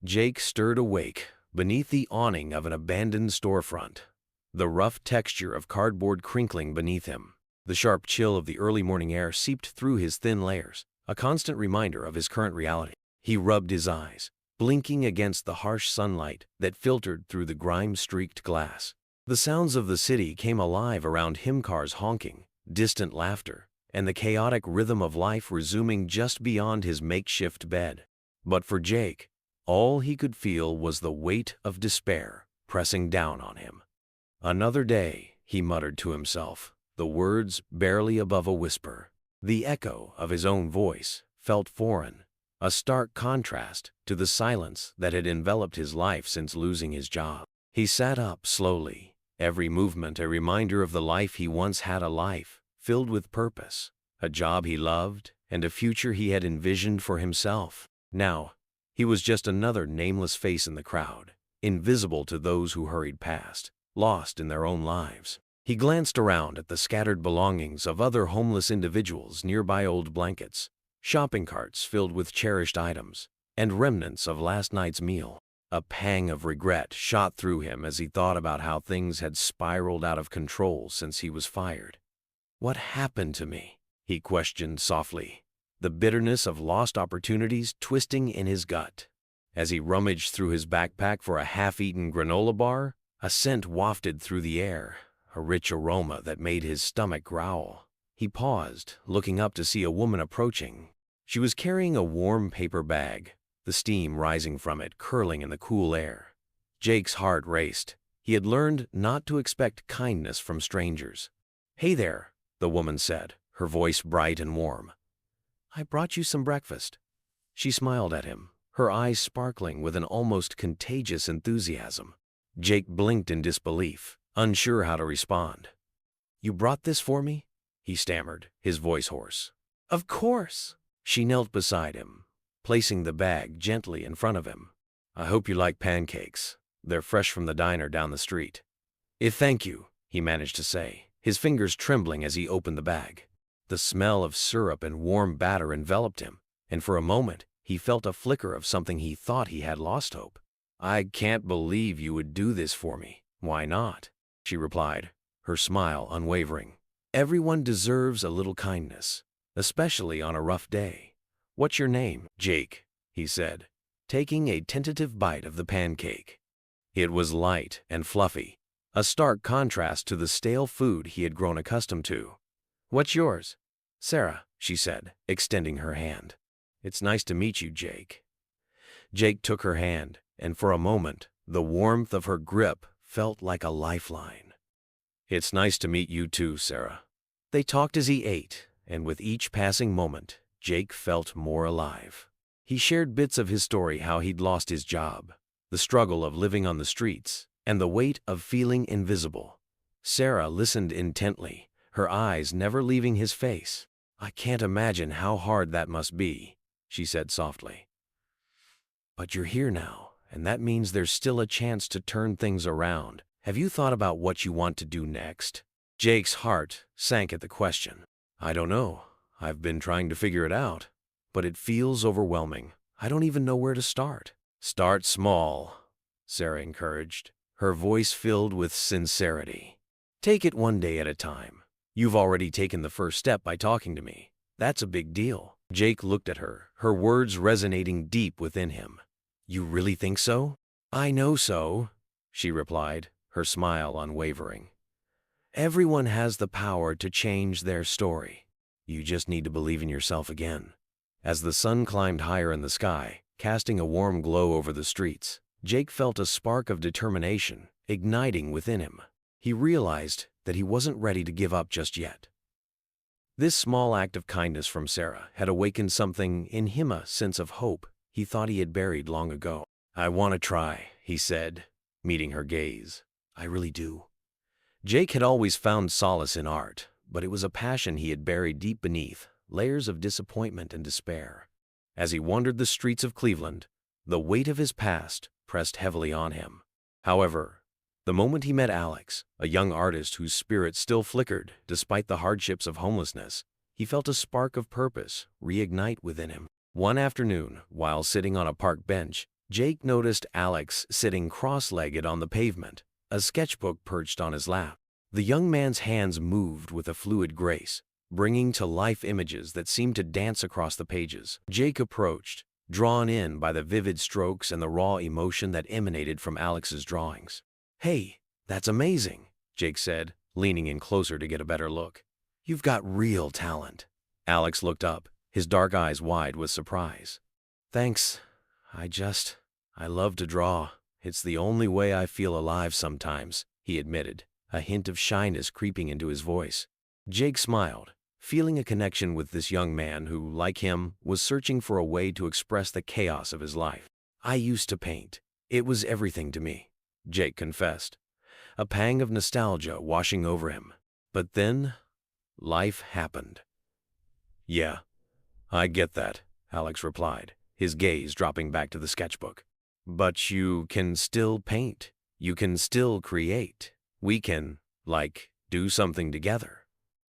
Jake stirred awake beneath the awning of an abandoned storefront, the rough texture of cardboard crinkling beneath him. The sharp chill of the early morning air seeped through his thin layers, a constant reminder of his current reality. He rubbed his eyes, blinking against the harsh sunlight that filtered through the grime-streaked glass. The sounds of the city came alive around him, cars honking, distant laughter, and the chaotic rhythm of life resuming just beyond his makeshift bed. But for Jake, all he could feel was the weight of despair pressing down on him. "Another day," he muttered to himself, the words barely above a whisper. The echo of his own voice felt foreign, a stark contrast to the silence that had enveloped his life since losing his job. He sat up slowly, every movement a reminder of the life he once had, a life filled with purpose, a job he loved, and a future he had envisioned for himself. Now, he was just another nameless face in the crowd, invisible to those who hurried past, lost in their own lives. He glanced around at the scattered belongings of other homeless individuals, nearby old blankets, shopping carts filled with cherished items, and remnants of last night's meal. A pang of regret shot through him as he thought about how things had spiraled out of control since he was fired. "What happened to me?" he questioned softly, the bitterness of lost opportunities twisting in his gut. As he rummaged through his backpack for a half-eaten granola bar, a scent wafted through the air, a rich aroma that made his stomach growl. He paused, looking up to see a woman approaching. She was carrying a warm paper bag, the steam rising from it curling in the cool air. Jake's heart raced. He had learned not to expect kindness from strangers. "Hey there," the woman said, her voice bright and warm. "I brought you some breakfast." She smiled at him, her eyes sparkling with an almost contagious enthusiasm. Jake blinked in disbelief, unsure how to respond. "You brought this for me?" he stammered, his voice hoarse. "Of course." She knelt beside him, placing the bag gently in front of him. "I hope you like pancakes. They're fresh from the diner down the street." Thank you," he managed to say, his fingers trembling as he opened the bag. The smell of syrup and warm batter enveloped him, and for a moment he felt a flicker of something he thought he had lost hope. "I can't believe you would do this for me." "Why not?" she replied, her smile unwavering. "Everyone deserves a little kindness, especially on a rough day. What's your name?" "Jake," he said, taking a tentative bite of the pancake. It was light and fluffy, a stark contrast to the stale food he had grown accustomed to. "What's yours?" "Sarah," she said, extending her hand. "It's nice to meet you, Jake." Jake took her hand, and for a moment, the warmth of her grip felt like a lifeline. "It's nice to meet you too, Sarah." They talked as he ate, and with each passing moment, Jake felt more alive. He shared bits of his story, how he'd lost his job, the struggle of living on the streets, and the weight of feeling invisible. Sarah listened intently, her eyes never leaving his face. "I can't imagine how hard that must be," she said softly. "But you're here now, and that means there's still a chance to turn things around. Have you thought about what you want to do next?" Jake's heart sank at the question. "I don't know. I've been trying to figure it out, but it feels overwhelming. I don't even know where to start." "Start small," Sarah encouraged, her voice filled with sincerity. "Take it one day at a time. You've already taken the first step by talking to me. That's a big deal." Jake looked at her, her words resonating deep within him. "You really think so?" "I know so," she replied, her smile unwavering. "Everyone has the power to change their story. You just need to believe in yourself again." As the sun climbed higher in the sky, casting a warm glow over the streets, Jake felt a spark of determination igniting within him. He realized that he wasn't ready to give up just yet. This small act of kindness from Sarah had awakened something in him, a sense of hope he thought he had buried long ago. "I want to try," he said, meeting her gaze. "I really do." Jake had always found solace in art, but it was a passion he had buried deep beneath layers of disappointment and despair. As he wandered the streets of Cleveland, the weight of his past pressed heavily on him. However, the moment he met Alex, a young artist whose spirit still flickered despite the hardships of homelessness, he felt a spark of purpose reignite within him. One afternoon, while sitting on a park bench, Jake noticed Alex sitting cross-legged on the pavement, a sketchbook perched on his lap. The young man's hands moved with a fluid grace, bringing to life images that seemed to dance across the pages. Jake approached, drawn in by the vivid strokes and the raw emotion that emanated from Alex's drawings. "Hey, that's amazing," Jake said, leaning in closer to get a better look. "You've got real talent." Alex looked up, his dark eyes wide with surprise. "Thanks. I love to draw. It's the only way I feel alive sometimes," he admitted, a hint of shyness creeping into his voice. Jake smiled, feeling a connection with this young man who, like him, was searching for a way to express the chaos of his life. "I used to paint. It was everything to me," Jake confessed, a pang of nostalgia washing over him. But then, life happened. "Yeah, I get that," Alex replied, his gaze dropping back to the sketchbook. "But you can still paint. You can still create. We can, do something together."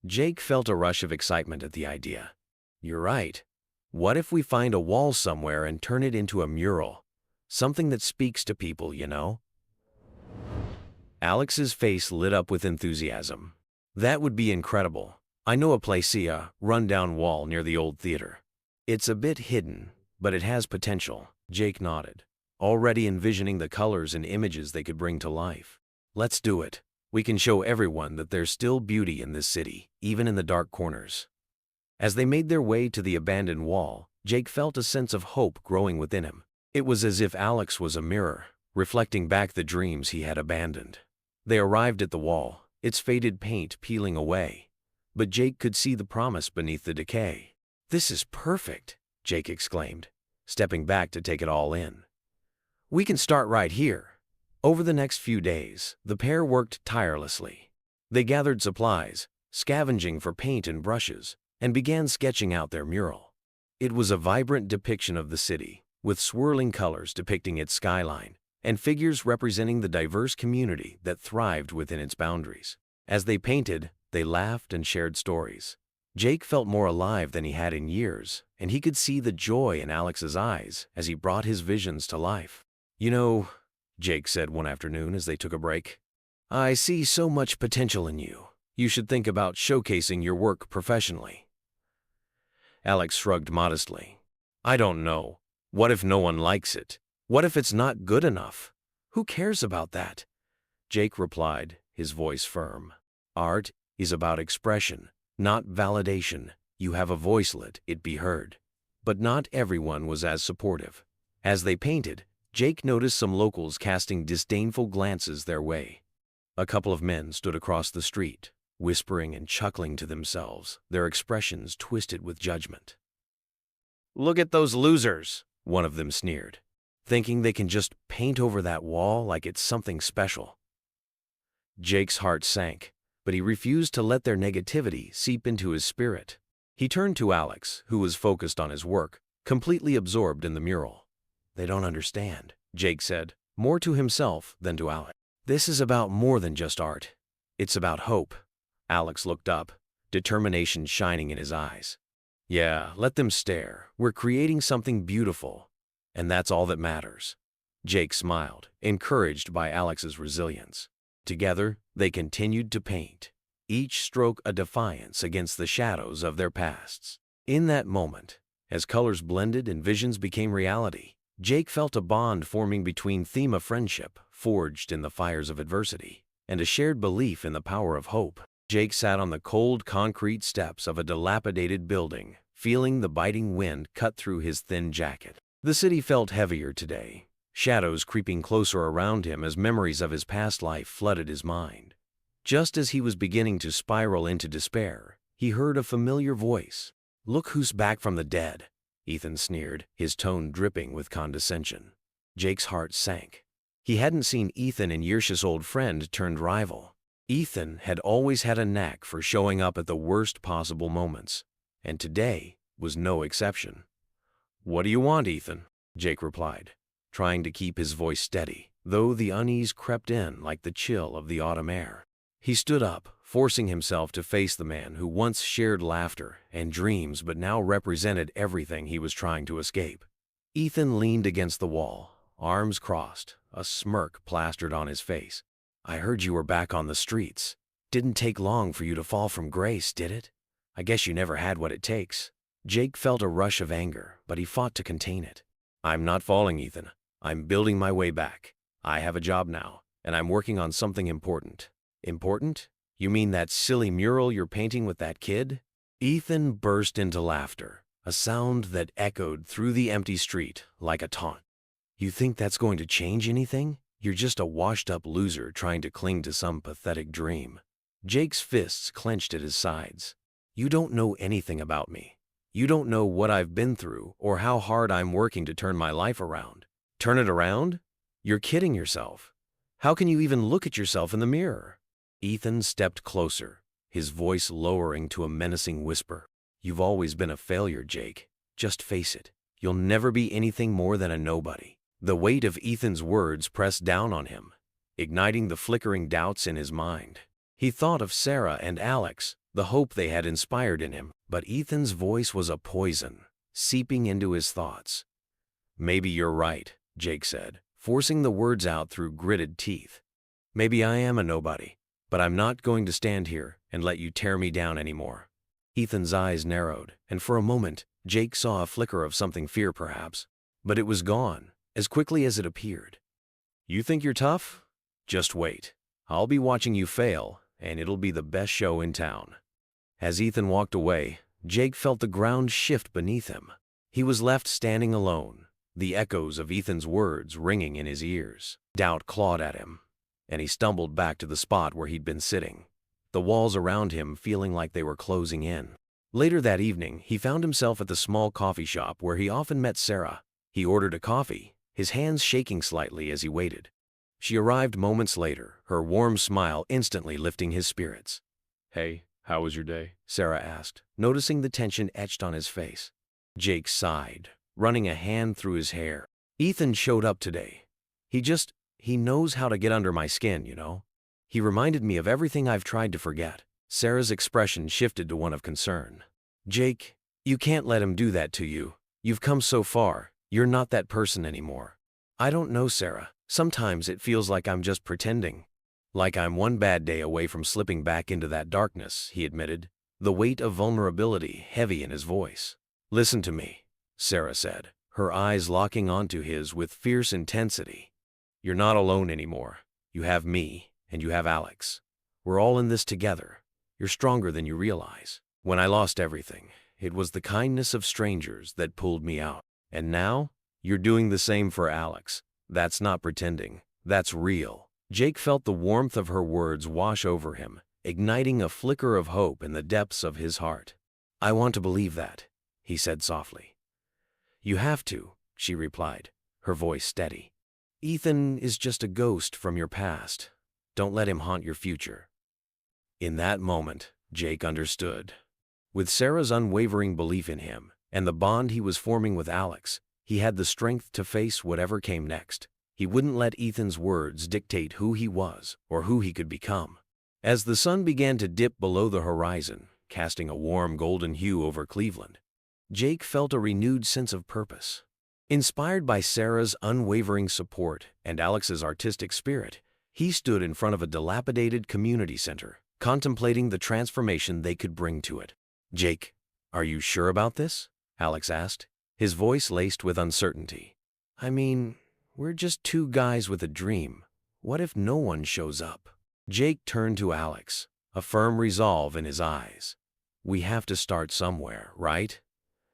Jake felt a rush of excitement at the idea. "You're right. What if we find a wall somewhere and turn it into a mural? Something that speaks to people, you know?" Alex's face lit up with enthusiasm. "That would be incredible. I know a place, a rundown wall near the old theater. It's a bit hidden, but it has potential." Jake nodded, already envisioning the colors and images they could bring to life. "Let's do it. We can show everyone that there's still beauty in this city, even in the dark corners." As they made their way to the abandoned wall, Jake felt a sense of hope growing within him. It was as if Alex was a mirror, reflecting back the dreams he had abandoned. They arrived at the wall, its faded paint peeling away, but Jake could see the promise beneath the decay. "This is perfect," Jake exclaimed, stepping back to take it all in. "We can start right here." Over the next few days, the pair worked tirelessly. They gathered supplies, scavenging for paint and brushes, and began sketching out their mural. It was a vibrant depiction of the city, with swirling colors depicting its skyline, and figures representing the diverse community that thrived within its boundaries. As they painted, they laughed and shared stories. Jake felt more alive than he had in years, and he could see the joy in Alex's eyes as he brought his visions to life. "You know," Jake said one afternoon as they took a break, "I see so much potential in you. You should think about showcasing your work professionally." Alex shrugged modestly. "I don't know. What if no one likes it? What if it's not good enough? Who cares about that?" Jake replied, his voice firm. "Art is about expression, not validation. You have a voice, let it be heard." But not everyone was as supportive. As they painted, Jake noticed some locals casting disdainful glances their way. A couple of men stood across the street, whispering and chuckling to themselves, their expressions twisted with judgment. "Look at those losers," one of them sneered, "thinking they can just paint over that wall like it's something special." Jake's heart sank, but he refused to let their negativity seep into his spirit. He turned to Alex, who was focused on his work, completely absorbed in the mural. "They don't understand," Jake said, more to himself than to Alex. "This is about more than just art. It's about hope." Alex looked up, determination shining in his eyes. "Yeah, let them stare. We're creating something beautiful, and that's all that matters." Jake smiled, encouraged by Alex's resilience. Together, they continued to paint, each stroke a defiance against the shadows of their pasts. In that moment, as colors blended and visions became reality, Jake felt a bond forming between them, a friendship forged in the fires of adversity, and a shared belief in the power of hope. Jake sat on the cold concrete steps of a dilapidated building, feeling the biting wind cut through his thin jacket. The city felt heavier today, shadows creeping closer around him as memories of his past life flooded his mind. Just as he was beginning to spiral into despair, he heard a familiar voice. "Look who's back from the dead," Ethan sneered, his tone dripping with condescension. Jake's heart sank. He hadn't seen Ethan in years, his old friend turned rival. Ethan had always had a knack for showing up at the worst possible moments, and today was no exception. "What do you want, Ethan?" Jake replied, trying to keep his voice steady, though the unease crept in like the chill of the autumn air. He stood up, forcing himself to face the man who once shared laughter and dreams but now represented everything he was trying to escape. Ethan leaned against the wall, arms crossed, a smirk plastered on his face. "I heard you were back on the streets. Didn't take long for you to fall from grace, did it? I guess you never had what it takes." Jake felt a rush of anger, but he fought to contain it. "I'm not falling, Ethan. I'm building my way back. I have a job now, and I'm working on something important." "Important? You mean that silly mural you're painting with that kid?" Ethan burst into laughter, a sound that echoed through the empty street like a taunt. "You think that's going to change anything? You're just a washed-up loser trying to cling to some pathetic dream." Jake's fists clenched at his sides. "You don't know anything about me. You don't know what I've been through or how hard I'm working to turn my life around." "Turn it around? You're kidding yourself. How can you even look at yourself in the mirror?" Ethan stepped closer, his voice lowering to a menacing whisper. "You've always been a failure, Jake. Just face it. You'll never be anything more than a nobody." The weight of Ethan's words pressed down on him, igniting the flickering doubts in his mind. He thought of Sarah and Alex, the hope they had inspired in him, but Ethan's voice was a poison, seeping into his thoughts. "Maybe you're right," Jake said, forcing the words out through gritted teeth. "Maybe I am a nobody, but I'm not going to stand here and let you tear me down anymore." Ethan's eyes narrowed, and for a moment, Jake saw a flicker of something fear perhaps, but it was gone, as quickly as it appeared. "You think you're tough? Just wait. I'll be watching you fail, and it'll be the best show in town." As Ethan walked away, Jake felt the ground shift beneath him. He was left standing alone, the echoes of Ethan's words ringing in his ears. Doubt clawed at him, and he stumbled back to the spot where he'd been sitting, the walls around him feeling like they were closing in. Later that evening, he found himself at the small coffee shop where he often met Sarah. He ordered a coffee, his hands shaking slightly as he waited. She arrived moments later, her warm smile instantly lifting his spirits. "Hey, how was your day?" Sarah asked, noticing the tension etched on his face. Jake sighed, running a hand through his hair. "Ethan showed up today. He knows how to get under my skin, you know. He reminded me of everything I've tried to forget." Sarah's expression shifted to one of concern. "Jake, you can't let him do that to you. You've come so far. You're not that person anymore." "I don't know, Sarah. Sometimes it feels like I'm just pretending. Like I'm one bad day away from slipping back into that darkness," he admitted, the weight of vulnerability heavy in his voice. "Listen to me," Sarah said, her eyes locking onto his with fierce intensity. "You're not alone anymore. You have me, and you have Alex. We're all in this together. You're stronger than you realize. When I lost everything, it was the kindness of strangers that pulled me out. And now, you're doing the same for Alex. That's not pretending. That's real." Jake felt the warmth of her words wash over him, igniting a flicker of hope in the depths of his heart. "I want to believe that," he said softly. "You have to," she replied, her voice steady. "Ethan is just a ghost from your past. Don't let him haunt your future." In that moment, Jake understood. With Sarah's unwavering belief in him and the bond he was forming with Alex, he had the strength to face whatever came next. He wouldn't let Ethan's words dictate who he was or who he could become. As the sun began to dip below the horizon, casting a warm golden hue over Cleveland, Jake felt a renewed sense of purpose. Inspired by Sarah's unwavering support and Alex's artistic spirit, he stood in front of a dilapidated community center, contemplating the transformation they could bring to it. "Jake, are you sure about this?" Alex asked, his voice laced with uncertainty. "I mean, we're just two guys with a dream. What if no one shows up?" Jake turned to Alex, a firm resolve in his eyes. "We have to start somewhere, right?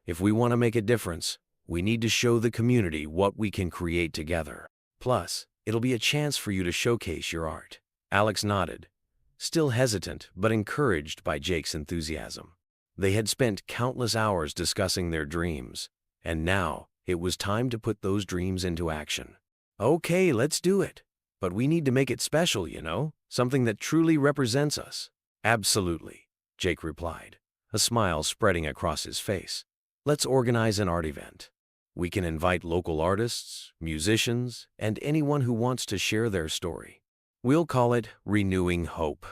If we want to make a difference, we need to show the community what we can create together. Plus, it'll be a chance for you to showcase your art." Alex nodded, still hesitant but encouraged by Jake's enthusiasm. They had spent countless hours discussing their dreams, and now it was time to put those dreams into action. "Okay, let's do it. But we need to make it special, you know? Something that truly represents us." "Absolutely," Jake replied, a smile spreading across his face. "Let's organize an art event. We can invite local artists, musicians, and anyone who wants to share their story. We'll call it Renewing Hope.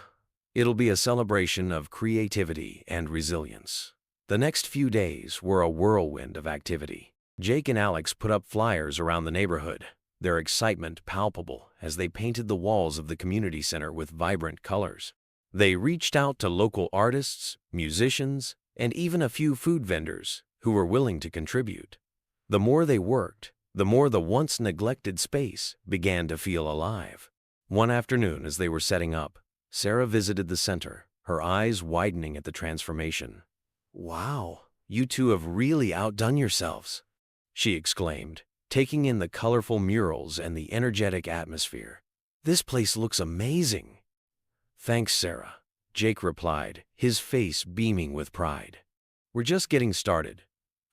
It'll be a celebration of creativity and resilience." The next few days were a whirlwind of activity. Jake and Alex put up flyers around the neighborhood, their excitement palpable as they painted the walls of the community center with vibrant colors. They reached out to local artists, musicians, and even a few food vendors who were willing to contribute. The more they worked, the more the once neglected space began to feel alive. One afternoon, as they were setting up, Sarah visited the center, her eyes widening at the transformation. "Wow, you two have really outdone yourselves," she exclaimed, taking in the colorful murals and the energetic atmosphere. "This place looks amazing." "Thanks, Sarah," Jake replied, his face beaming with pride. "We're just getting started.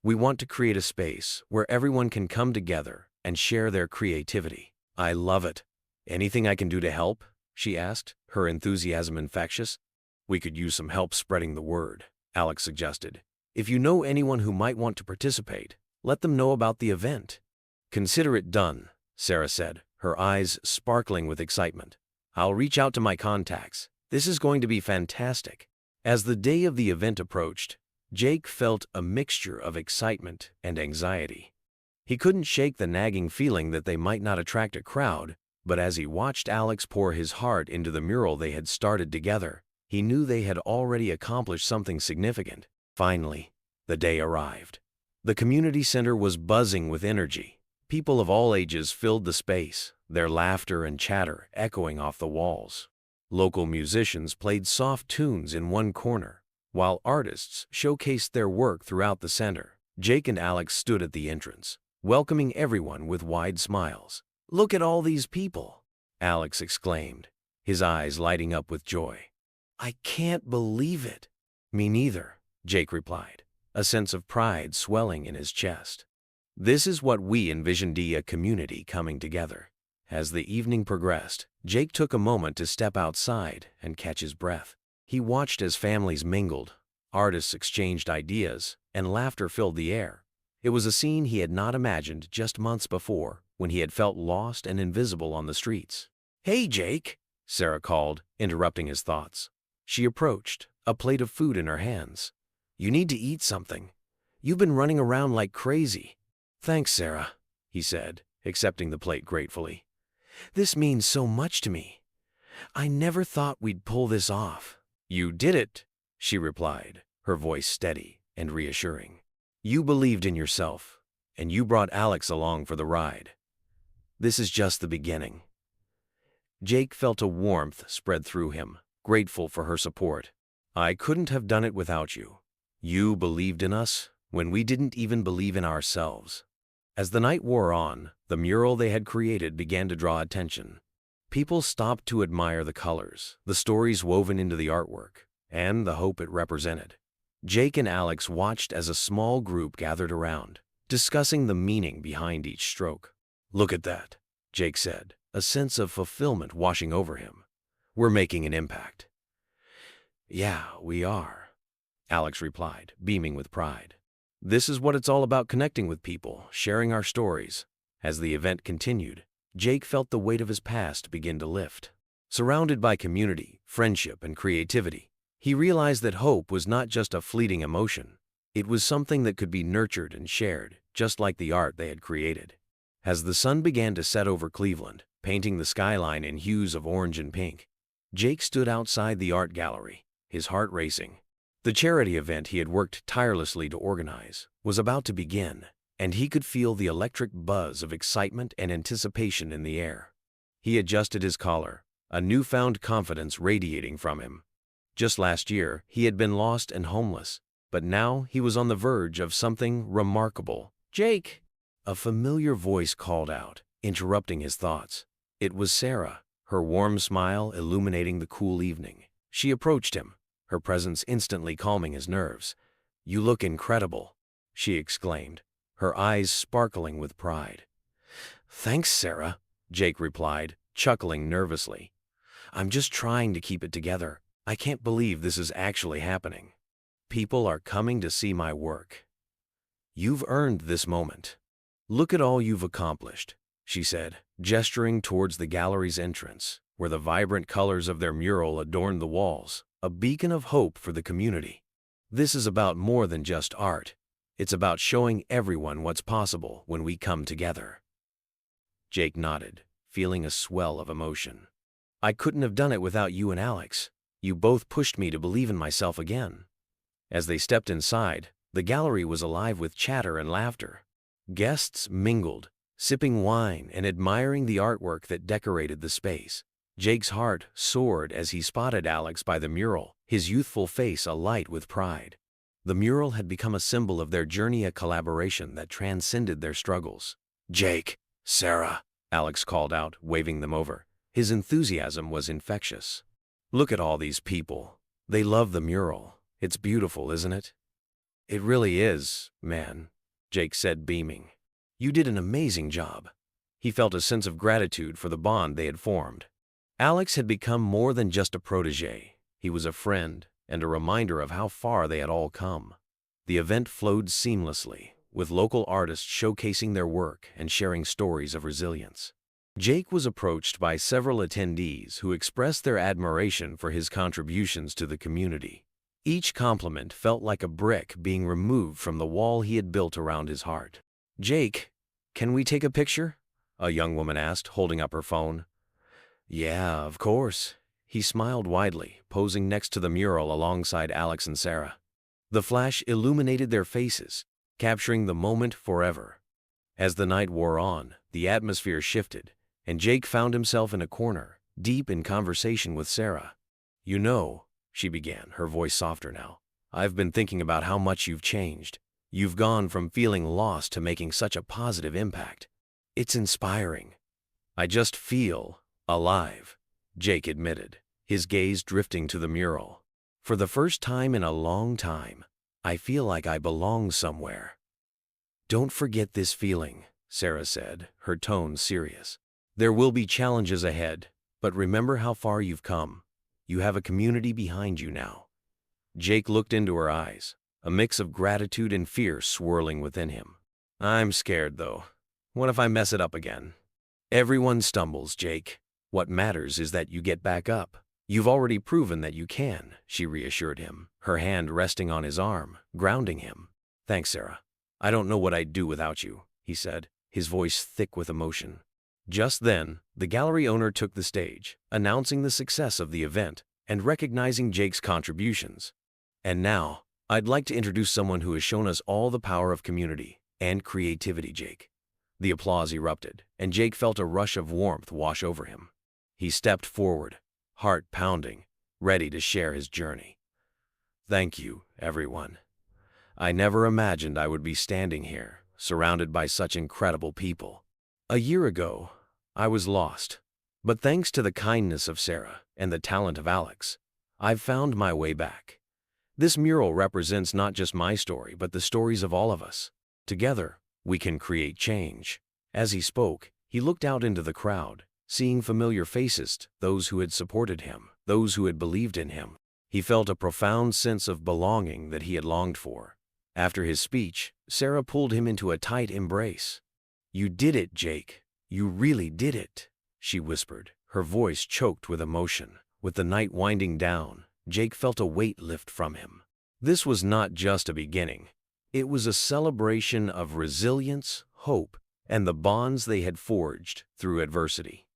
We want to create a space where everyone can come together and share their creativity." "I love it. Anything I can do to help?" she asked, her enthusiasm infectious. "We could use some help spreading the word," Alex suggested. "If you know anyone who might want to participate, let them know about the event." "Consider it done," Sarah said, her eyes sparkling with excitement. "I'll reach out to my contacts. This is going to be fantastic." As the day of the event approached, Jake felt a mixture of excitement and anxiety. He couldn't shake the nagging feeling that they might not attract a crowd, but as he watched Alex pour his heart into the mural they had started together, he knew they had already accomplished something significant. Finally, the day arrived. The community center was buzzing with energy. People of all ages filled the space, their laughter and chatter echoing off the walls. Local musicians played soft tunes in one corner, while artists showcased their work throughout the center. Jake and Alex stood at the entrance, welcoming everyone with wide smiles. "Look at all these people," Alex exclaimed, his eyes lighting up with joy. "I can't believe it." "Me neither," Jake replied, a sense of pride swelling in his chest. "This is what we envisioned, a community coming together." As the evening progressed, Jake took a moment to step outside and catch his breath. He watched as families mingled, artists exchanged ideas, and laughter filled the air. It was a scene he had not imagined just months before, when he had felt lost and invisible on the streets. "Hey, Jake," Sarah called, interrupting his thoughts. She approached, a plate of food in her hands. "You need to eat something. You've been running around like crazy." "Thanks, Sarah," he said, accepting the plate gratefully. "This means so much to me. I never thought we'd pull this off." "You did it," she replied, her voice steady and reassuring. "You believed in yourself, and you brought Alex along for the ride. This is just the beginning." Jake felt a warmth spread through him, grateful for her support. "I couldn't have done it without you. You believed in us when we didn't even believe in ourselves." As the night wore on, the mural they had created began to draw attention. People stopped to admire the colors, the stories woven into the artwork, and the hope it represented. Jake and Alex watched as a small group gathered around, discussing the meaning behind each stroke. "Look at that," Jake said, a sense of fulfillment washing over him. "We're making an impact." "Yeah, we are," Alex replied, beaming with pride. "This is what it's all about, connecting with people, sharing our stories." As the event continued, Jake felt the weight of his past begin to lift. Surrounded by community, friendship, and creativity, he realized that hope was not just a fleeting emotion. It was something that could be nurtured and shared, just like the art they had created. As the sun began to set over Cleveland, painting the skyline in hues of orange and pink, Jake stood outside the art gallery, his heart racing. The charity event he had worked tirelessly to organize was about to begin, and he could feel the electric buzz of excitement and anticipation in the air. He adjusted his collar, a newfound confidence radiating from him. Just last year, he had been lost and homeless, but now he was on the verge of something remarkable. "Jake!" A familiar voice called out, interrupting his thoughts. It was Sarah, her warm smile illuminating the cool evening. She approached him, her presence instantly calming his nerves. "You look incredible," she exclaimed, her eyes sparkling with pride. "Thanks, Sarah," Jake replied, chuckling nervously. "I'm just trying to keep it together. I can't believe this is actually happening. People are coming to see my work. You've earned this moment. Look at all you've accomplished," she said, gesturing towards the gallery's entrance, where the vibrant colors of their mural adorned the walls, a beacon of hope for the community. "This is about more than just art. It's about showing everyone what's possible when we come together." Jake nodded, feeling a swell of emotion. I couldn't have done it without you and Alex. You both pushed me to believe in myself again. As they stepped inside, the gallery was alive with chatter and laughter. Guests mingled, sipping wine and admiring the artwork that decorated the space. Jake's heart soared as he spotted Alex by the mural, his youthful face alight with pride. The mural had become a symbol of their journey, a collaboration that transcended their struggles. "Jake, Sarah," Alex called out, waving them over. His enthusiasm was infectious. "Look at all these people. They love the mural. It's beautiful, isn't it?" "It really is, man," Jake said, beaming. "You did an amazing job." He felt a sense of gratitude for the bond they had formed. Alex had become more than just a protege. He was a friend and a reminder of how far they had all come. The event flowed seamlessly, with local artists showcasing their work and sharing stories of resilience. Jake was approached by several attendees who expressed their admiration for his contributions to the community. Each compliment felt like a brick being removed from the wall he had built around his heart. "Jake, can we take a picture?" a young woman asked, holding up her phone. "Yeah, of course." He smiled widely, posing next to the mural alongside Alex and Sarah. The flash illuminated their faces, capturing the moment forever. As the night wore on, the atmosphere shifted, and Jake found himself in a corner, deep in conversation with Sarah. "You know," she began, her voice softer now, "I've been thinking about how much you've changed. You've gone from feeling lost to making such a positive impact. It's inspiring. I just feel alive," Jake admitted, his gaze drifting to the mural. "For the first time in a long time, I feel like I belong somewhere." "Don't forget this feeling," Sarah said, her tone serious. "There will be challenges ahead, but remember how far you've come. You have a community behind you now." Jake looked into her eyes, a mix of gratitude and fear swirling within him. "I'm scared, though. What if I mess it up again?" "Everyone stumbles, Jake. What matters is that you get back up. You've already proven that you can," she reassured him, her hand resting on his arm, grounding him. "Thanks, Sarah. I don't know what I'd do without you," he said, his voice thick with emotion. Just then, the gallery owner took the stage, announcing the success of the event and recognizing Jake's contributions. "And now, I'd like to introduce someone who has shown us all the power of community and creativity, Jake." The applause erupted, and Jake felt a rush of warmth wash over him. He stepped forward, heart pounding, ready to share his journey. "Thank you, everyone. I never imagined I would be standing here, surrounded by such incredible people. A year ago, I was lost, but thanks to the kindness of Sarah and the talent of Alex, I've found my way back. This mural represents not just my story, but the stories of all of us. Together, we can create change." As he spoke, he looked out into the crowd, seeing familiar faces, those who had supported him, those who had believed in him. He felt a profound sense of belonging that he had longed for. After his speech, Sarah pulled him into a tight embrace. "You did it, Jake. You really did it," she whispered, her voice choked with emotion. With the night winding down, Jake felt a weight lift from him. This was not just a beginning. It was a celebration of resilience, hope, and the bonds they had forged through adversity.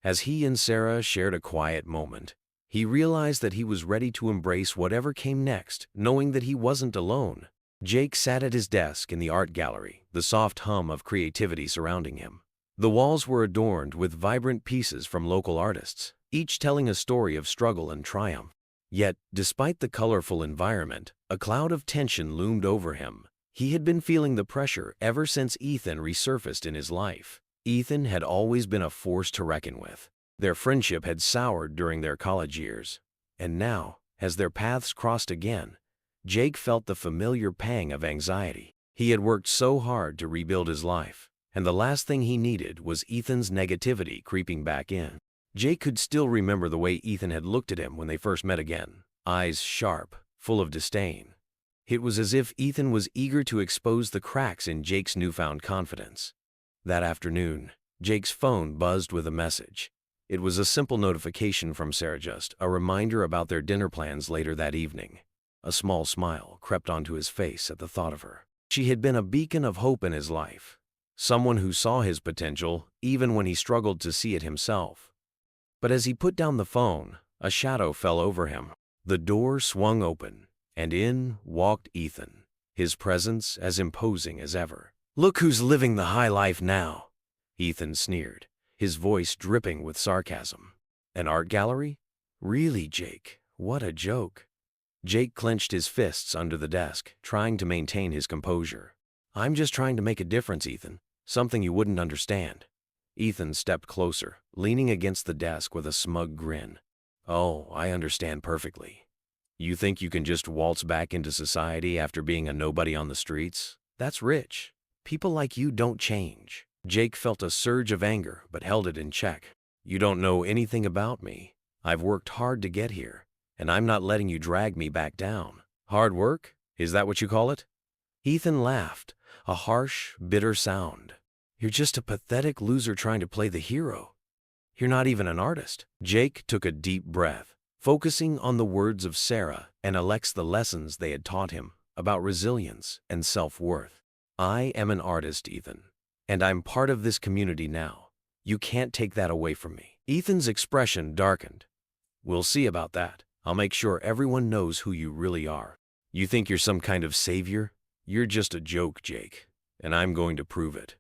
As he and Sarah shared a quiet moment, he realized that he was ready to embrace whatever came next, knowing that he wasn't alone. Jake sat at his desk in the art gallery, the soft hum of creativity surrounding him. The walls were adorned with vibrant pieces from local artists, each telling a story of struggle and triumph. Yet, despite the colorful environment, a cloud of tension loomed over him. He had been feeling the pressure ever since Ethan resurfaced in his life. Ethan had always been a force to reckon with. Their friendship had soured during their college years. And now, as their paths crossed again, Jake felt the familiar pang of anxiety. He had worked so hard to rebuild his life, and the last thing he needed was Ethan's negativity creeping back in. Jake could still remember the way Ethan had looked at him when they first met again, eyes sharp, full of disdain. It was as if Ethan was eager to expose the cracks in Jake's newfound confidence. That afternoon, Jake's phone buzzed with a message. It was a simple notification from Sarah, just a reminder about their dinner plans later that evening. A small smile crept onto his face at the thought of her. She had been a beacon of hope in his life, someone who saw his potential even when he struggled to see it himself. But as he put down the phone, a shadow fell over him. The door swung open, and in walked Ethan, his presence as imposing as ever. "Look who's living the high life now," Ethan sneered, his voice dripping with sarcasm. "An art gallery? Really, Jake? What a joke." Jake clenched his fists under the desk, trying to maintain his composure. "I'm just trying to make a difference, Ethan. Something you wouldn't understand." Ethan stepped closer, leaning against the desk with a smug grin. "Oh, I understand perfectly. You think you can just waltz back into society after being a nobody on the streets? That's rich. People like you don't change." Jake felt a surge of anger, but held it in check. "You don't know anything about me. I've worked hard to get here, and I'm not letting you drag me back down." "Hard work? Is that what you call it?" Ethan laughed, a harsh, bitter sound. "You're just a pathetic loser trying to play the hero. You're not even an artist." Jake took a deep breath, focusing on the words of Sarah and Alex, the lessons they had taught him about resilience and self-worth. "I am an artist, Ethan, and I'm part of this community now. You can't take that away from me." Ethan's expression darkened. "We'll see about that. I'll make sure everyone knows who you really are. You think you're some kind of savior? You're just a joke, Jake, and I'm going to prove it."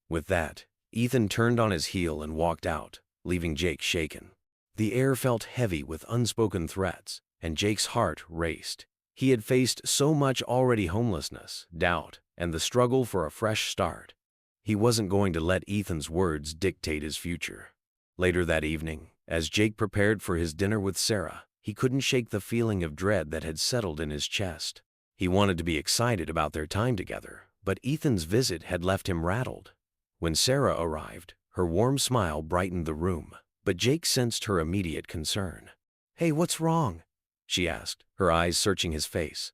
With that, Ethan turned on his heel and walked out, leaving Jake shaken. The air felt heavy with unspoken threats, and Jake's heart raced. He had faced so much already: homelessness, doubt, and the struggle for a fresh start. He wasn't going to let Ethan's words dictate his future. Later that evening, as Jake prepared for his dinner with Sarah, he couldn't shake the feeling of dread that had settled in his chest. He wanted to be excited about their time together, but Ethan's visit had left him rattled. When Sarah arrived, her warm smile brightened the room, but Jake sensed her immediate concern. "Hey, what's wrong?" she asked, her eyes searching his face.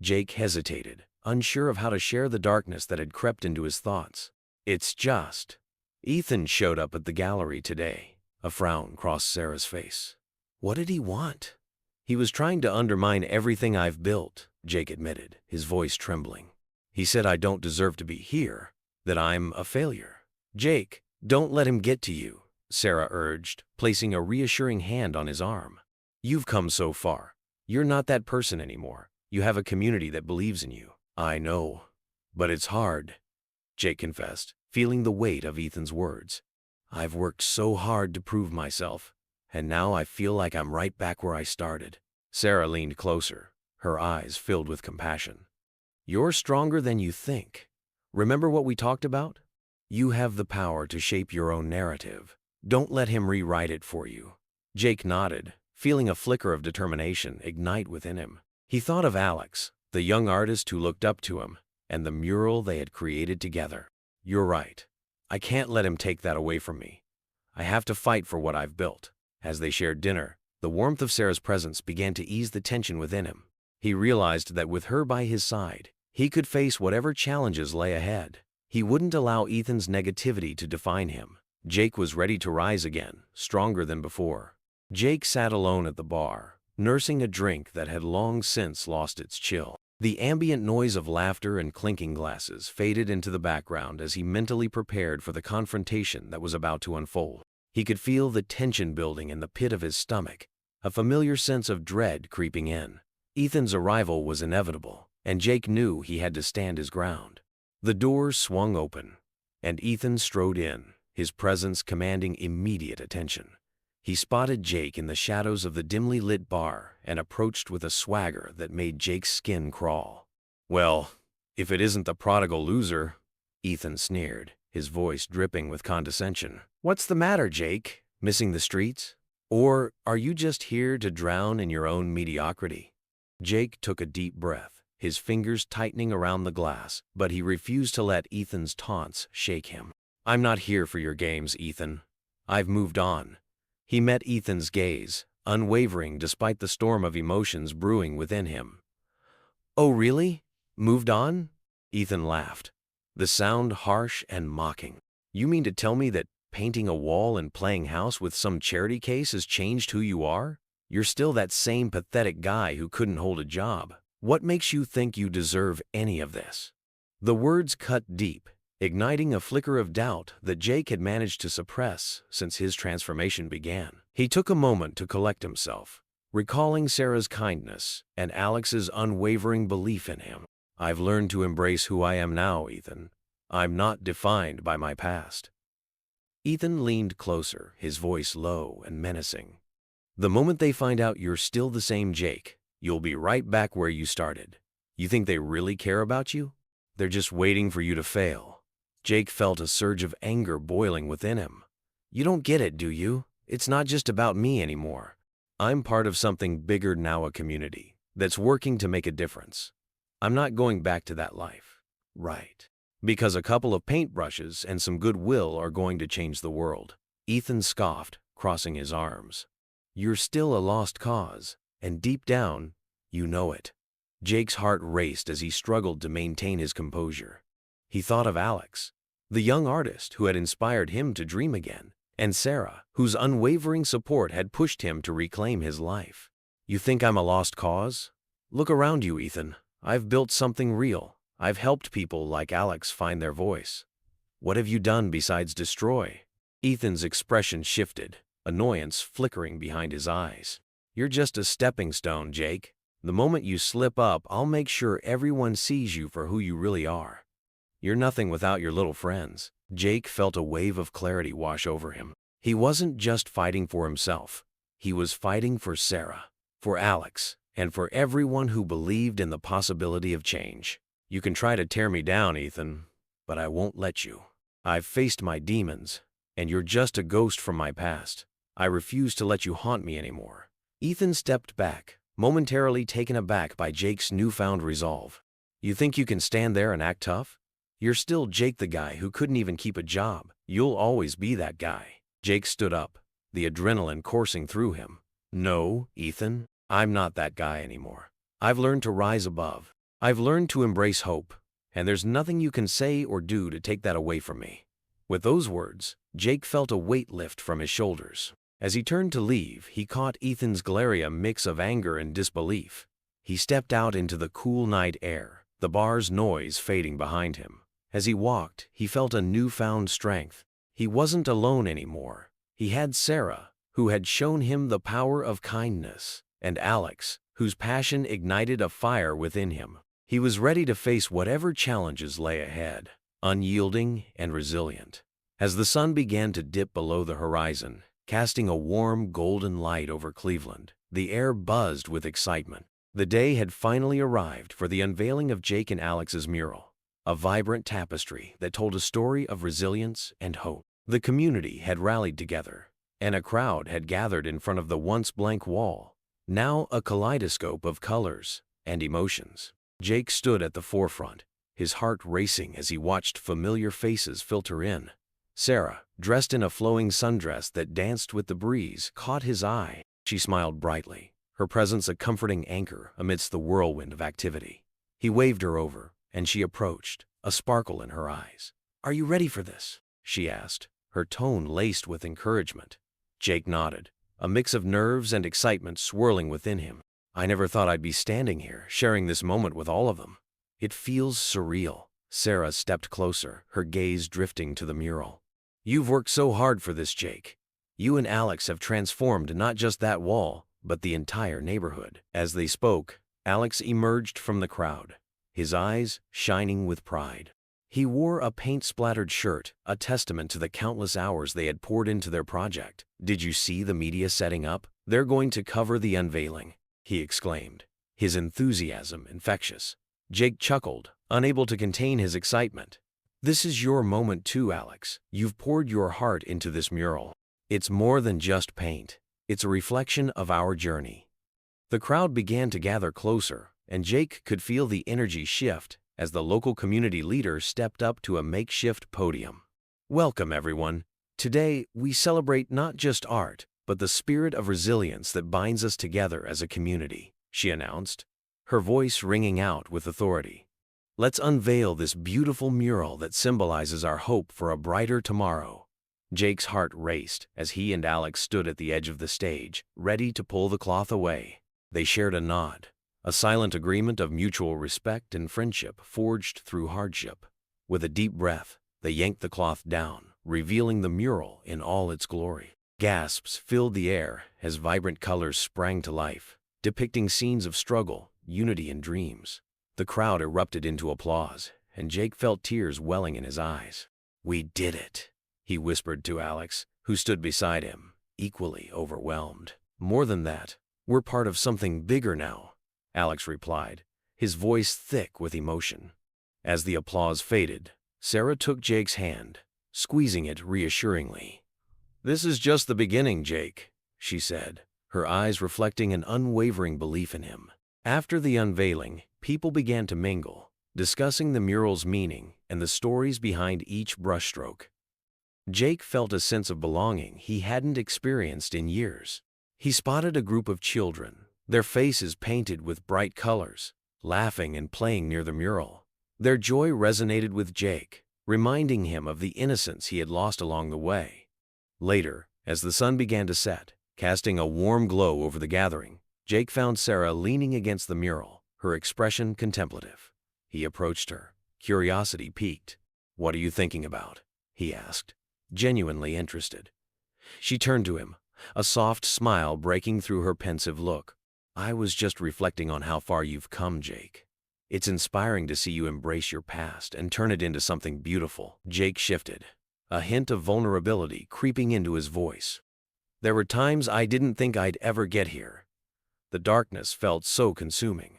Jake hesitated, unsure of how to share the darkness that had crept into his thoughts. "It's just, Ethan showed up at the gallery today." A frown crossed Sarah's face. "What did he want?" "He was trying to undermine everything I've built," Jake admitted, his voice trembling. "He said I don't deserve to be here, that I'm a failure." "Jake, don't let him get to you," Sarah urged, placing a reassuring hand on his arm. "You've come so far. You're not that person anymore. You have a community that believes in you." "I know, but it's hard," Jake confessed, feeling the weight of Ethan's words. "I've worked so hard to prove myself, and now I feel like I'm right back where I started." Sarah leaned closer, her eyes filled with compassion. "You're stronger than you think. Remember what we talked about? You have the power to shape your own narrative. Don't let him rewrite it for you." Jake nodded, feeling a flicker of determination ignite within him. He thought of Alex, the young artist who looked up to him, and the mural they had created together. "You're right. I can't let him take that away from me. I have to fight for what I've built." As they shared dinner, the warmth of Sarah's presence began to ease the tension within him. He realized that with her by his side, he could face whatever challenges lay ahead. He wouldn't allow Ethan's negativity to define him. Jake was ready to rise again, stronger than before. Jake sat alone at the bar, nursing a drink that had long since lost its chill. The ambient noise of laughter and clinking glasses faded into the background as he mentally prepared for the confrontation that was about to unfold. He could feel the tension building in the pit of his stomach, a familiar sense of dread creeping in. Ethan's arrival was inevitable, and Jake knew he had to stand his ground. The doors swung open, and Ethan strode in, his presence commanding immediate attention. He spotted Jake in the shadows of the dimly lit bar and approached with a swagger that made Jake's skin crawl. "Well, if it isn't the prodigal loser," Ethan sneered, his voice dripping with condescension. "What's the matter, Jake? Missing the streets? Or are you just here to drown in your own mediocrity?" Jake took a deep breath, his fingers tightening around the glass, but he refused to let Ethan's taunts shake him. "I'm not here for your games, Ethan. I've moved on." He met Ethan's gaze, unwavering despite the storm of emotions brewing within him. "Oh, really? Moved on?" Ethan laughed, the sound harsh and mocking. "You mean to tell me that painting a wall and playing house with some charity case has changed who you are? You're still that same pathetic guy who couldn't hold a job. What makes you think you deserve any of this?" The words cut deep, igniting a flicker of doubt that Jake had managed to suppress since his transformation began. He took a moment to collect himself, recalling Sarah's kindness and Alex's unwavering belief in him. "I've learned to embrace who I am now, Ethan. I'm not defined by my past." Ethan leaned closer, his voice low and menacing. "The moment they find out you're still the same Jake, you'll be right back where you started. You think they really care about you? They're just waiting for you to fail." Jake felt a surge of anger boiling within him. "You don't get it, do you? It's not just about me anymore. I'm part of something bigger now, a community that's working to make a difference. I'm not going back to that life. Right. Because a couple of paintbrushes and some goodwill are going to change the world." Ethan scoffed, crossing his arms. "You're still a lost cause, and deep down, you know it." Jake's heart raced as he struggled to maintain his composure. He thought of Alex, the young artist who had inspired him to dream again, and Sarah, whose unwavering support had pushed him to reclaim his life. "You think I'm a lost cause? Look around you, Ethan. I've built something real. I've helped people like Alex find their voice. What have you done besides destroy?" Ethan's expression shifted, annoyance flickering behind his eyes. "You're just a stepping stone, Jake. The moment you slip up, I'll make sure everyone sees you for who you really are. You're nothing without your little friends." Jake felt a wave of clarity wash over him. He wasn't just fighting for himself. He was fighting for Sarah, for Alex, and for everyone who believed in the possibility of change. "You can try to tear me down, Ethan, but I won't let you. I've faced my demons, and you're just a ghost from my past. I refuse to let you haunt me anymore." Ethan stepped back, momentarily taken aback by Jake's newfound resolve. "You think you can stand there and act tough? You're still Jake, the guy who couldn't even keep a job. You'll always be that guy." Jake stood up, the adrenaline coursing through him. "No, Ethan, I'm not that guy anymore. I've learned to rise above. I've learned to embrace hope, and there's nothing you can say or do to take that away from me." With those words, Jake felt a weight lift from his shoulders. As he turned to leave, he caught Ethan's glare, a mix of anger and disbelief. He stepped out into the cool night air, the bar's noise fading behind him. As he walked, he felt a newfound strength. He wasn't alone anymore. He had Sarah, who had shown him the power of kindness, and Alex, whose passion ignited a fire within him. He was ready to face whatever challenges lay ahead, unyielding and resilient. As the sun began to dip below the horizon, casting a warm golden light over Cleveland, the air buzzed with excitement. The day had finally arrived for the unveiling of Jake and Alex's mural, a vibrant tapestry that told a story of resilience and hope. The community had rallied together, and a crowd had gathered in front of the once blank wall, now a kaleidoscope of colors and emotions. Jake stood at the forefront, his heart racing as he watched familiar faces filter in. Sarah, dressed in a flowing sundress that danced with the breeze, caught his eye. She smiled brightly, her presence a comforting anchor amidst the whirlwind of activity. He waved her over, and she approached, a sparkle in her eyes. "Are you ready for this?" she asked, her tone laced with encouragement. Jake nodded, a mix of nerves and excitement swirling within him. "I never thought I'd be standing here, sharing this moment with all of them. It feels surreal." Sarah stepped closer, her gaze drifting to the mural. "You've worked so hard for this, Jake. You and Alex have transformed not just that wall, but the entire neighborhood." As they spoke, Alex emerged from the crowd, his eyes shining with pride. He wore a paint-splattered shirt, a testament to the countless hours they had poured into their project. "Did you see the media setting up? They're going to cover the unveiling," he exclaimed, his enthusiasm infectious. Jake chuckled, unable to contain his excitement. "This is your moment too, Alex. You've poured your heart into this mural. It's more than just paint. It's a reflection of our journey." The crowd began to gather closer, and Jake could feel the energy shift as the local community leader stepped up to a makeshift podium. "Welcome, everyone. Today, we celebrate not just art, but the spirit of resilience that binds us together as a community," she announced, her voice ringing out with authority. "Let's unveil this beautiful mural that symbolizes our hope for a brighter tomorrow." Jake's heart raced as he and Alex stood at the edge of the stage, ready to pull the cloth away. They shared a nod, a silent agreement of mutual respect and friendship forged through hardship. With a deep breath, They yanked the cloth down, revealing the mural in all its glory. Gasps filled the air as vibrant colors sprang to life, depicting scenes of struggle, unity, and dreams. The crowd erupted into applause, and Jake felt tears welling in his eyes. "We did it," he whispered to Alex, who stood beside him, equally overwhelmed. "More than that, we're part of something bigger now," Alex replied, his voice thick with emotion. As the applause faded, Sarah took Jake's hand, squeezing it reassuringly. "This is just the beginning, Jake," she said, her eyes reflecting an unwavering belief in him. After the unveiling, people began to mingle, discussing the mural's meaning and the stories behind each brushstroke. Jake felt a sense of belonging he hadn't experienced in years. He spotted a group of children, their faces painted with bright colors, laughing and playing near the mural. Their joy resonated with Jake, reminding him of the innocence he had lost along the way. Later, as the sun began to set, casting a warm glow over the gathering, Jake found Sarah leaning against the mural, her expression contemplative. He approached her, curiosity piqued. "What are you thinking about?" he asked, genuinely interested. She turned to him, a soft smile breaking through her pensive look. "I was just reflecting on how far you've come, Jake. It's inspiring to see you embrace your past and turn it into something beautiful." Jake shifted, a hint of vulnerability creeping into his voice. "There were times I didn't think I'd ever get here. The darkness felt so consuming.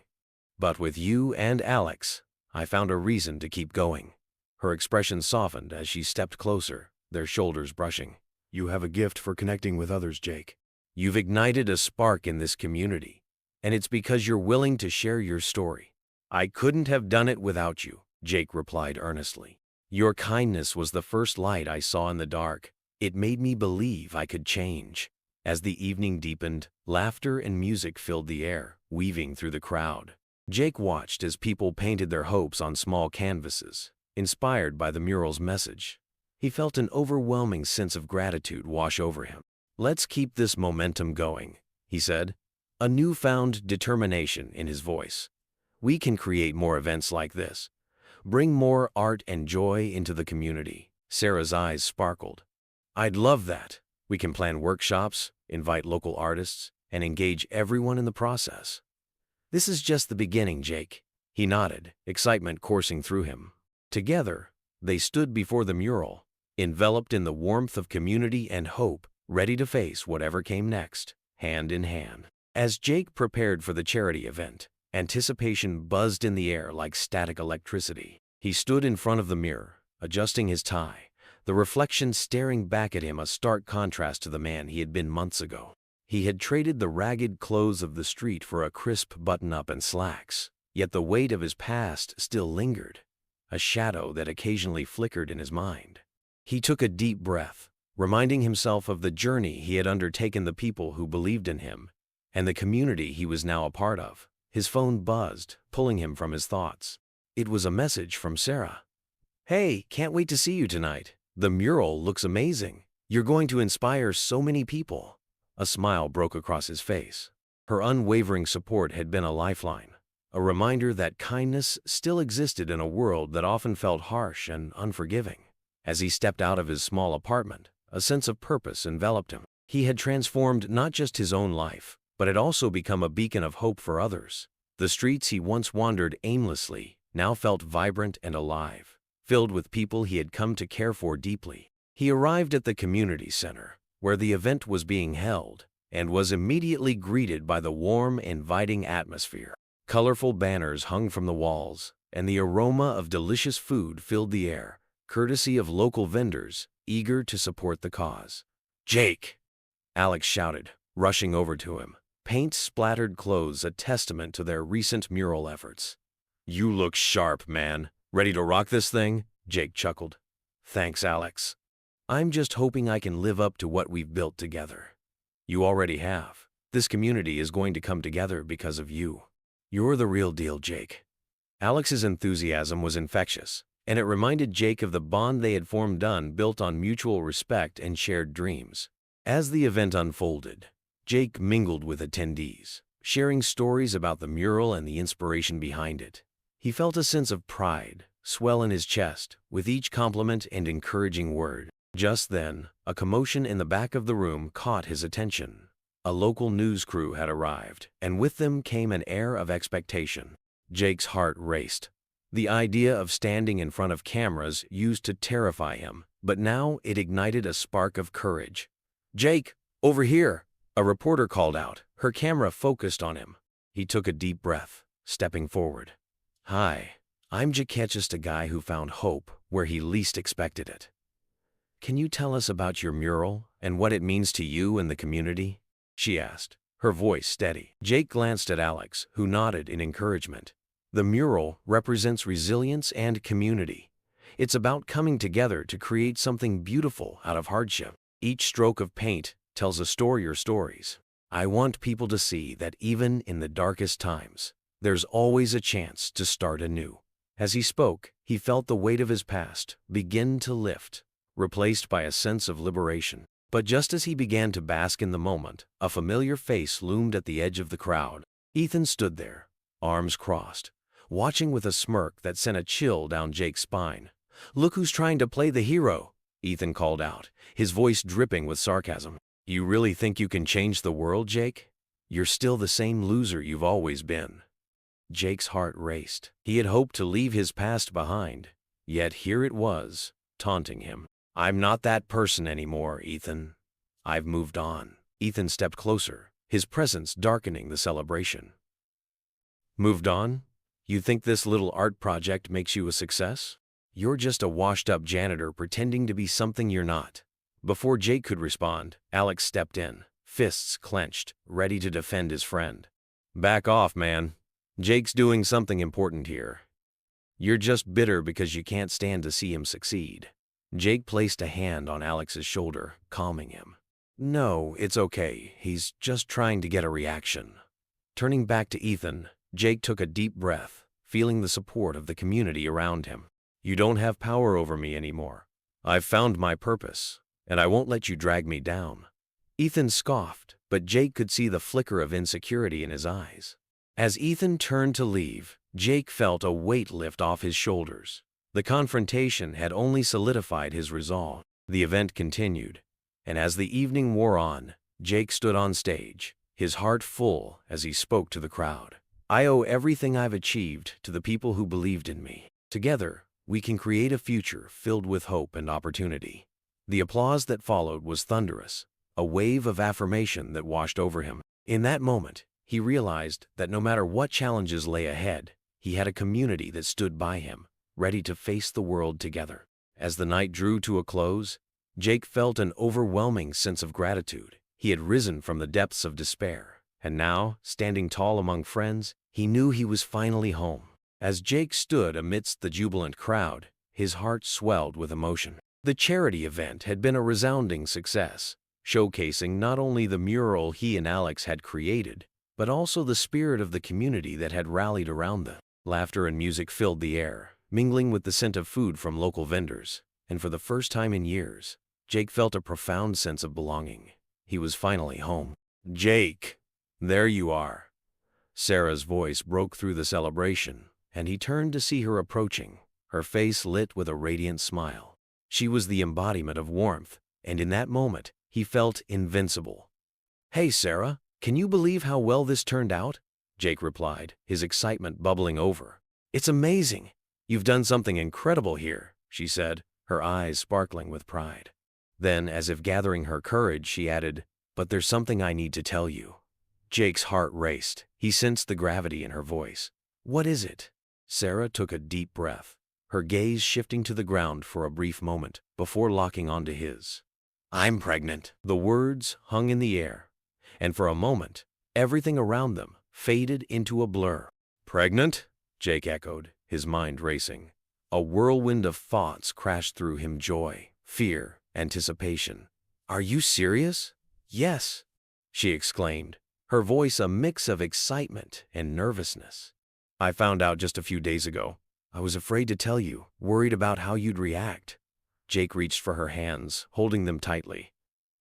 But with you and Alex, I found a reason to keep going." Her expression softened as she stepped closer, their shoulders brushing. "You have a gift for connecting with others, Jake. You've ignited a spark in this community, and it's because you're willing to share your story." "I couldn't have done it without you," Jake replied earnestly. "Your kindness was the first light I saw in the dark. It made me believe I could change." As the evening deepened, laughter and music filled the air, weaving through the crowd. Jake watched as people painted their hopes on small canvases, inspired by the mural's message. He felt an overwhelming sense of gratitude wash over him. "Let's keep this momentum going," he said, a newfound determination in his voice. "We can create more events like this, bring more art and joy into the community." Sarah's eyes sparkled. "I'd love that. We can plan workshops, invite local artists, and engage everyone in the process." "This is just the beginning, Jake," he nodded, excitement coursing through him. Together, they stood before the mural, enveloped in the warmth of community and hope, ready to face whatever came next, hand in hand. As Jake prepared for the charity event, anticipation buzzed in the air like static electricity. He stood in front of the mirror, adjusting his tie, the reflection staring back at him, a stark contrast to the man he had been months ago. He had traded the ragged clothes of the street for a crisp button-up and slacks, yet the weight of his past still lingered, a shadow that occasionally flickered in his mind. He took a deep breath, reminding himself of the journey he had undertaken, the people who believed in him, and the community he was now a part of. His phone buzzed, pulling him from his thoughts. It was a message from Sarah. "Hey, can't wait to see you tonight. The mural looks amazing. You're going to inspire so many people." A smile broke across his face. Her unwavering support had been a lifeline, a reminder that kindness still existed in a world that often felt harsh and unforgiving. As he stepped out of his small apartment, a sense of purpose enveloped him. He had transformed not just his own life, but had also become a beacon of hope for others. The streets he once wandered aimlessly now felt vibrant and alive, filled with people he had come to care for deeply. He arrived at the community center, where the event was being held, and was immediately greeted by the warm, inviting atmosphere. Colorful banners hung from the walls, and the aroma of delicious food filled the air, courtesy of local vendors eager to support the cause. "Jake!" Alex shouted, rushing over to him, paint-splattered clothes a testament to their recent mural efforts. "You look sharp, man. Ready to rock this thing?" Jake chuckled. "Thanks, Alex. I'm just hoping I can live up to what we've built together." "You already have. This community is going to come together because of you. You're the real deal, Jake." Alex's enthusiasm was infectious, and it reminded Jake of the bond they had formed, built on mutual respect and shared dreams. As the event unfolded, Jake mingled with attendees, sharing stories about the mural and the inspiration behind it. He felt a sense of pride, swell in his chest with each compliment and encouraging word. Just then, a commotion in the back of the room caught his attention. A local news crew had arrived, and with them came an air of expectation. Jake's heart raced. The idea of standing in front of cameras used to terrify him, but now it ignited a spark of courage. "Jake, over here!" a reporter called out, her camera focused on him. He took a deep breath, stepping forward. "Hi, I'm Jake, just a guy who found hope where he least expected it. Can you tell us about your mural and what it means to you and the community?" she asked, her voice steady. Jake glanced at Alex, who nodded in encouragement. The mural represents resilience and community. It's about coming together to create something beautiful out of hardship. Each stroke of paint tells a story or stories. I want people to see that even in the darkest times, there's always a chance to start anew. As he spoke, he felt the weight of his past begin to lift, replaced by a sense of liberation. But just as he began to bask in the moment, a familiar face loomed at the edge of the crowd. Ethan stood there, arms crossed, watching with a smirk that sent a chill down Jake's spine. "Look who's trying to play the hero," Ethan called out, his voice dripping with sarcasm. "You really think you can change the world, Jake? You're still the same loser you've always been." Jake's heart raced. He had hoped to leave his past behind, yet here it was, taunting him. "I'm not that person anymore, Ethan. I've moved on." Ethan stepped closer, his presence darkening the celebration. "Moved on? You think this little art project makes you a success? You're just a washed-up janitor pretending to be something you're not." Before Jake could respond, Alex stepped in, fists clenched, ready to defend his friend. "Back off, man. Jake's doing something important here. You're just bitter because you can't stand to see him succeed." Jake placed a hand on Alex's shoulder, calming him. "No, it's okay. He's just trying to get a reaction." Turning back to Ethan, Jake took a deep breath, feeling the support of the community around him. "You don't have power over me anymore. I've found my purpose, and I won't let you drag me down." Ethan scoffed, but Jake could see the flicker of insecurity in his eyes. As Ethan turned to leave, Jake felt a weight lift off his shoulders. The confrontation had only solidified his resolve. The event continued, and as the evening wore on, Jake stood on stage, his heart full as he spoke to the crowd. "I owe everything I've achieved to the people who believed in me. Together, we can create a future filled with hope and opportunity." The applause that followed was thunderous, a wave of affirmation that washed over him. In that moment, he realized that no matter what challenges lay ahead, he had a community that stood by him, ready to face the world together. As the night drew to a close, Jake felt an overwhelming sense of gratitude. He had risen from the depths of despair, and now, standing tall among friends, he knew he was finally home. As Jake stood amidst the jubilant crowd, his heart swelled with emotion. The charity event had been a resounding success, showcasing not only the mural he and Alex had created, but also the spirit of the community that had rallied around them. Laughter and music filled the air, mingling with the scent of food from local vendors, and for the first time in years, Jake felt a profound sense of belonging. He was finally home. "Jake, there you are." Sarah's voice broke through the celebration, and he turned to see her approaching, her face lit with a radiant smile. She was the embodiment of warmth, and in that moment, he felt invincible. "Hey, Sarah, can you believe how well this turned out?" Jake replied, his excitement bubbling over. "It's amazing. You've done something incredible here," she said, her eyes sparkling with pride. Then, as if gathering her courage, she added, "But there's something I need to tell you." Jake's heart raced. He sensed the gravity in her voice. "What is it?" Sarah took a deep breath, her gaze shifting to the ground for a brief moment before locking onto his. "I'm pregnant." The words hung in the air, and for a moment, everything around them faded into a blur. "Pregnant?" Jake echoed, his mind racing. A whirlwind of thoughts crashed through him: joy, fear, anticipation. "Are you serious?" "Yes," she exclaimed, her voice a mix of excitement and nervousness. "I found out just a few days ago. I was afraid to tell you, worried about how you'd react." Jake reached for her hands, holding them tightly.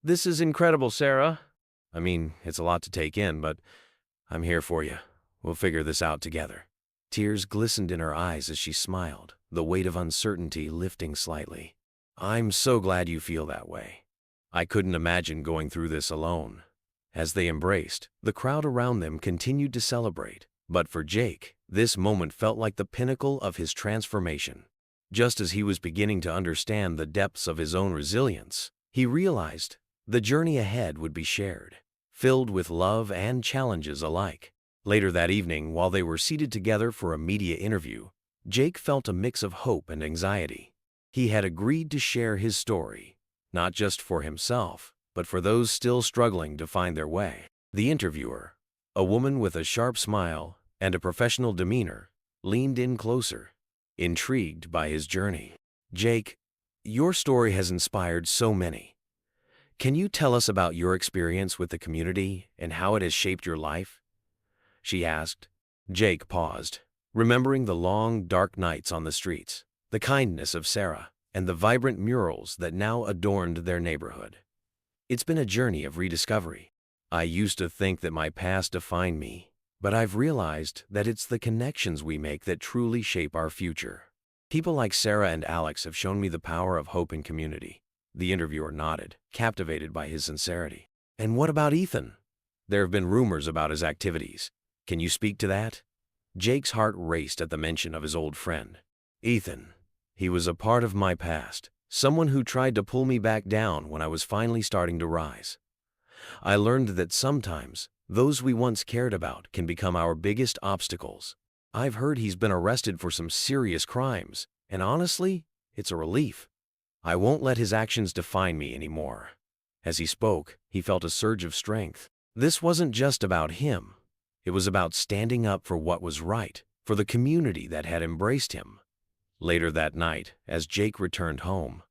"This is incredible, Sarah. I mean, it's a lot to take in, but I'm here for you. We'll figure this out together." Tears glistened in her eyes as she smiled, the weight of uncertainty lifting slightly. "I'm so glad you feel that way. I couldn't imagine going through this alone." As they embraced, the crowd around them continued to celebrate. But for Jake, this moment felt like the pinnacle of his transformation. Just as he was beginning to understand the depths of his own resilience, he realized the journey ahead would be shared, filled with love and challenges alike. Later that evening, while they were seated together for a media interview, Jake felt a mix of hope and anxiety. He had agreed to share his story, not just for himself, but for those still struggling to find their way. The interviewer, a woman with a sharp smile and a professional demeanor, leaned in closer, intrigued by his journey. "Jake, your story has inspired so many. Can you tell us about your experience with the community and how it has shaped your life?" she asked. Jake paused, remembering the long, dark nights on the streets, the kindness of Sarah, and the vibrant murals that now adorned their neighborhood. "It's been a journey of rediscovery. I used to think that my past defined me, but I've realized that it's the connections we make that truly shape our future. People like Sarah and Alex have shown me the power of hope and community." The interviewer nodded, captivated by his sincerity. "And what about Ethan? There have been rumors about his activities. Can you speak to that?" Jake's heart raced at the mention of his old friend. "Ethan, he was a part of my past, someone who tried to pull me back down when I was finally starting to rise. I learned that sometimes those we once cared about can become our biggest obstacles. I've heard he's been arrested for some serious crimes, and honestly, it's a relief. I won't let his actions define me anymore." As he spoke, he felt a surge of strength. This wasn't just about him. It was about standing up for what was right, for the community that had embraced him. Later that night, as Jake returned home,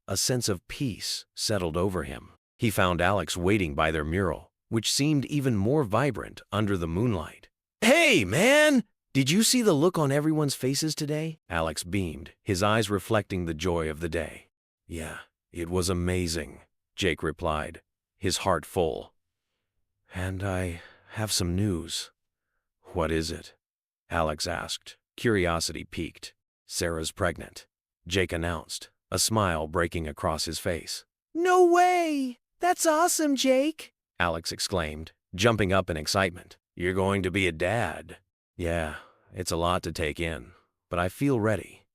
a sense of peace settled over him. He found Alex waiting by their mural, which seemed even more vibrant under the moonlight. "Hey, man! Did you see the look on everyone's faces today?" Alex beamed, his eyes reflecting the joy of the day. "Yeah, it was amazing," Jake replied, his heart full. "And I have some news." "What is it?" Alex asked, curiosity piqued. "Sarah's pregnant," Jake announced, a smile breaking across his face. "No way! That's awesome, Jake!" Alex exclaimed, jumping up in excitement. "You're going to be a dad." "Yeah, it's a lot to take in, but I feel ready.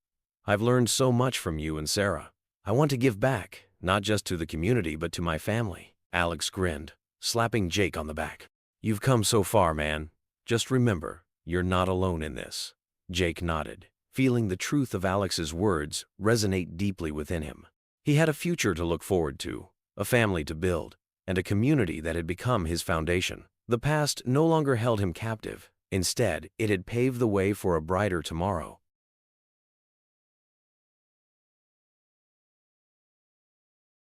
I've learned so much from you and Sarah. I want to give back, not just to the community but to my family." Alex grinned, slapping Jake on the back. "You've come so far, man. Just remember, you're not alone in this." Jake nodded, feeling the truth of Alex's words resonate deeply within him. He had a future to look forward to, a family to build, and a community that had become his foundation. The past no longer held him captive. Instead, it had paved the way for a brighter tomorrow.